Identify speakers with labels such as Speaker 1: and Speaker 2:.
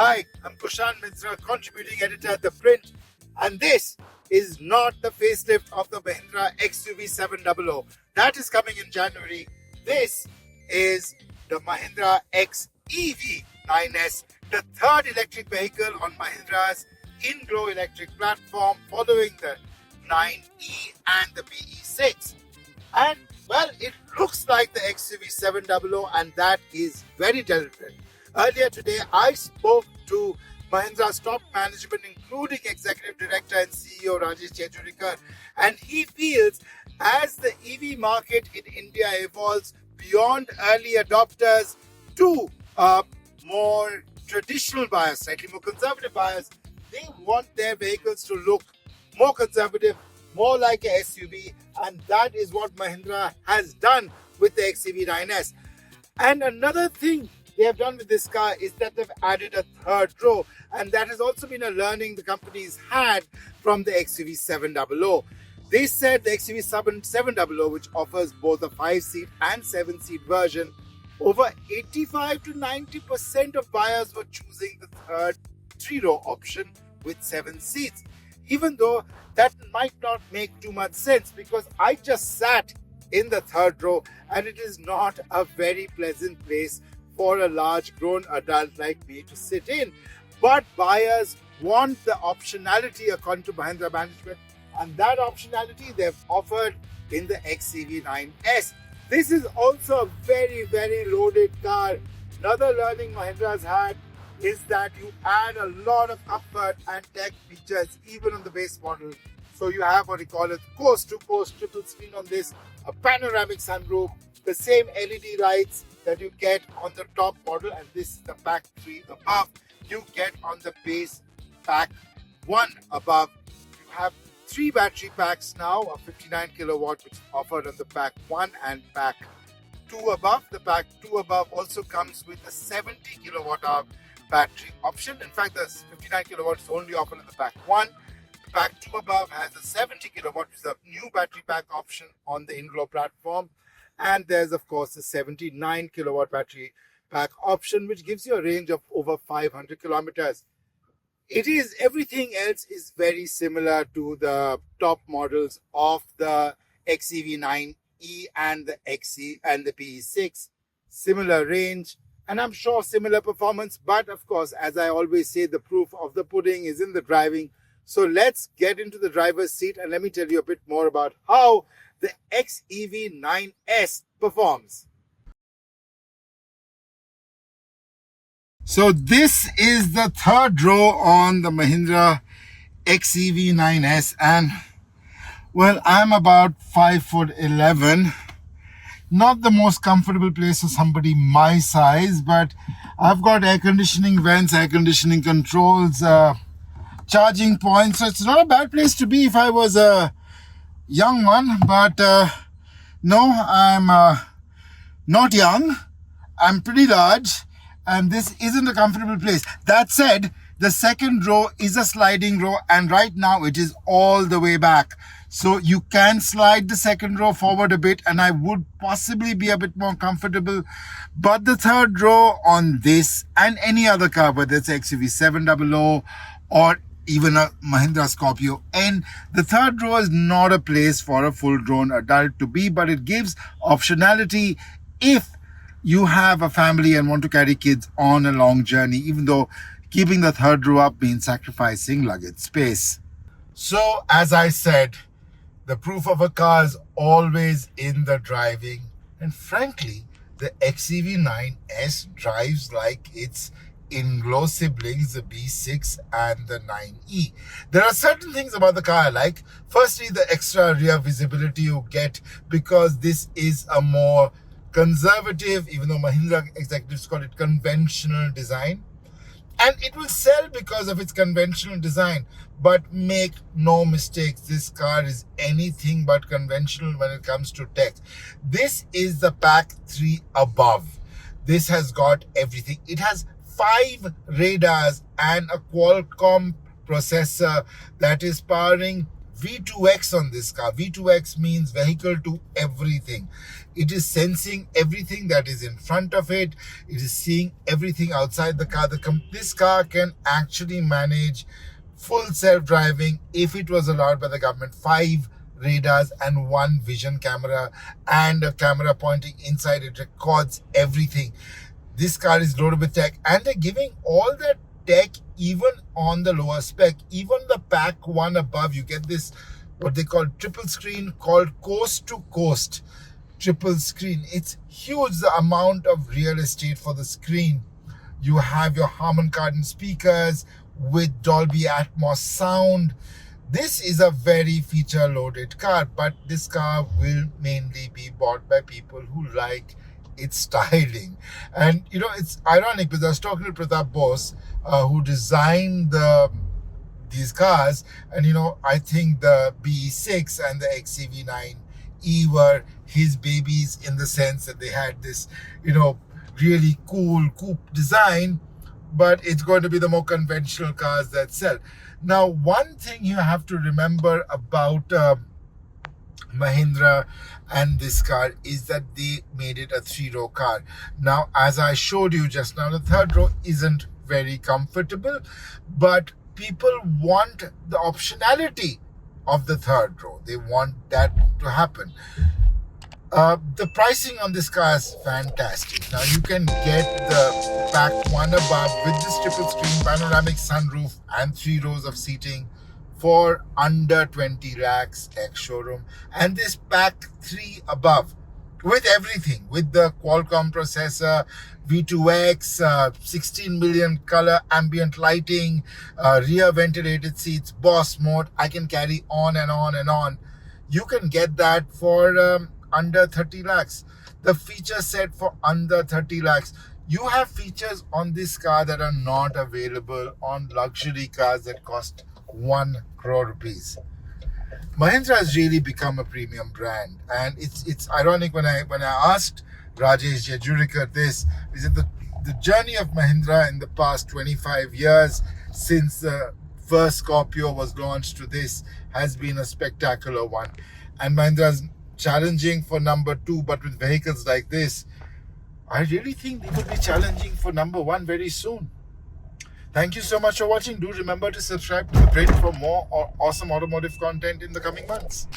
Speaker 1: Hi, I'm Kushan Mitra, contributing editor at ThePrint, and this is not the facelift of the Mahindra XEV900. That is coming in January. This is the Mahindra XEV9s, the third electric vehicle on Mahindra's INGLO electric platform, following the 9e and the BE6. And well, it looks like the XEV900, and that is very deliberate. Earlier today, I spoke to Mahindra's top management, including Executive Director and CEO Rajesh Jejurikar, and he feels as the EV market in India evolves beyond early adopters to more traditional buyers, slightly more conservative buyers, they want their vehicles to look more conservative, more like a SUV, and that is what Mahindra has done with the XEV9s. And another thing they have done with this car is that they've added a third row, and that has also been a learning the company's had from the XEV900. They said the XEV900, which offers both a 5-seat and 7-seat version, over 85 to 90% of buyers were choosing the third 3-row option with 7 seats. Even though that might not make too much sense, because I just sat in the third row and it is not a very pleasant place for a large grown adult like me to sit in. But buyers want the optionality according to Mahindra management, and that optionality they've offered in the XEV9s. This is also a very, very loaded car. Another learning Mahindra's had is that you add a lot of comfort and tech features even on the base model. So you have what we call a coast-to-coast triple screen on this, a panoramic sunroof, the same LED lights that you get on the top model, and this is the pack 3 above. You get on the base pack 1 above. You have 3 battery packs now, a 59 kilowatt which is offered on the pack 1 and pack 2 above. The pack 2 above also comes with a 70 kilowatt hour battery option. In fact, the 59 kilowatt is only offered in the pack 1. The pack 2 above has a 70 kilowatt, which is a new battery pack option on the INGLO platform. And there's, of course, the 79 kilowatt battery pack option, which gives you a range of over 500 kilometers. Everything else is very similar to the top models of the XEV9e and the BE6. Similar range, and I'm sure similar performance. But of course, as I always say, the proof of the pudding is in the driving. So let's get into the driver's seat and let me tell you a bit more about how the XEV9s performs. So this is the third row on the Mahindra XEV9s, and well, I'm about 5'11". Not the most comfortable place for somebody my size, but I've got air conditioning vents, air conditioning controls, charging points, so it's not a bad place to be if I was a young one. But no, I'm not young, I'm pretty large, and this isn't a comfortable place. That said, the second row is a sliding row, and right now it is all the way back. So you can slide the second row forward a bit, and I would possibly be a bit more comfortable. But the third row on this and any other car, whether it's XEV900 or even a Mahindra Scorpio, and the third row is not a place for a full-grown adult to be, but it gives optionality if you have a family and want to carry kids on a long journey, even though keeping the third row up means sacrificing luggage space. So, as I said, the proof of a car is always in the driving, and frankly, the XEV9s drives like its INGLO siblings, the BE6 and the 9e. There are certain things about the car I like. Firstly, the extra rear visibility you get, because this is a more conservative, even though Mahindra executives call it conventional design. And it will sell because of its conventional design. But make no mistakes, this car is anything but conventional when it comes to tech. This is the pack 3 above. This has got everything. It has 5 radars and a Qualcomm processor that is powering V2X on this car. V2X means vehicle to everything. It is sensing everything that is in front of it. It is seeing everything outside the car. This car can actually manage full self-driving if it was allowed by the government. 5 radars and 1 vision camera and a camera pointing inside. It records everything. This car is loaded with tech, and they're giving all that tech even on the lower spec. Even the pack one above, you get this what they call triple screen called coast to coast triple screen. It's huge, the amount of real estate for the screen. You have your Harman Kardon speakers with Dolby Atmos sound. This is a very feature loaded car, but this car will mainly be bought by people who like its styling. And it's ironic because I was talking to Pratap Bose, who designed these cars, and I think the BE6 and the XEV9e were his babies, in the sense that they had this really cool coupe design, but it's going to be the more conventional cars that sell. Now, one thing you have to remember about Mahindra and this car is that they made it a 3-row car. Now, as I showed you just now, the 3rd row isn't very comfortable, but people want the optionality of the 3rd row. They want that to happen. The pricing on this car is fantastic. Now, you can get the pack one above with this triple screen, panoramic sunroof and 3 rows of seating for under 20 lakhs ex-showroom, and this pack 3 above with everything, with the Qualcomm processor, V2X, 16 million color ambient lighting, rear ventilated seats, Boss mode. I can carry on and on and on. You can get that for under 30 lakhs. The feature set for under 30 lakhs. You have features on this car that are not available on luxury cars that cost 1 crore rupees. Mahindra has really become a premium brand, and it's ironic when I asked Rajesh Jejurikar this, he said the journey of Mahindra in the past 25 years since the first Scorpio was launched to this has been a spectacular one, and Mahindra's challenging for number 2, but with vehicles like this, I really think they will be challenging for number 1 very soon. Thank you so much for watching. Do remember to subscribe to The Print for more awesome automotive content in the coming months.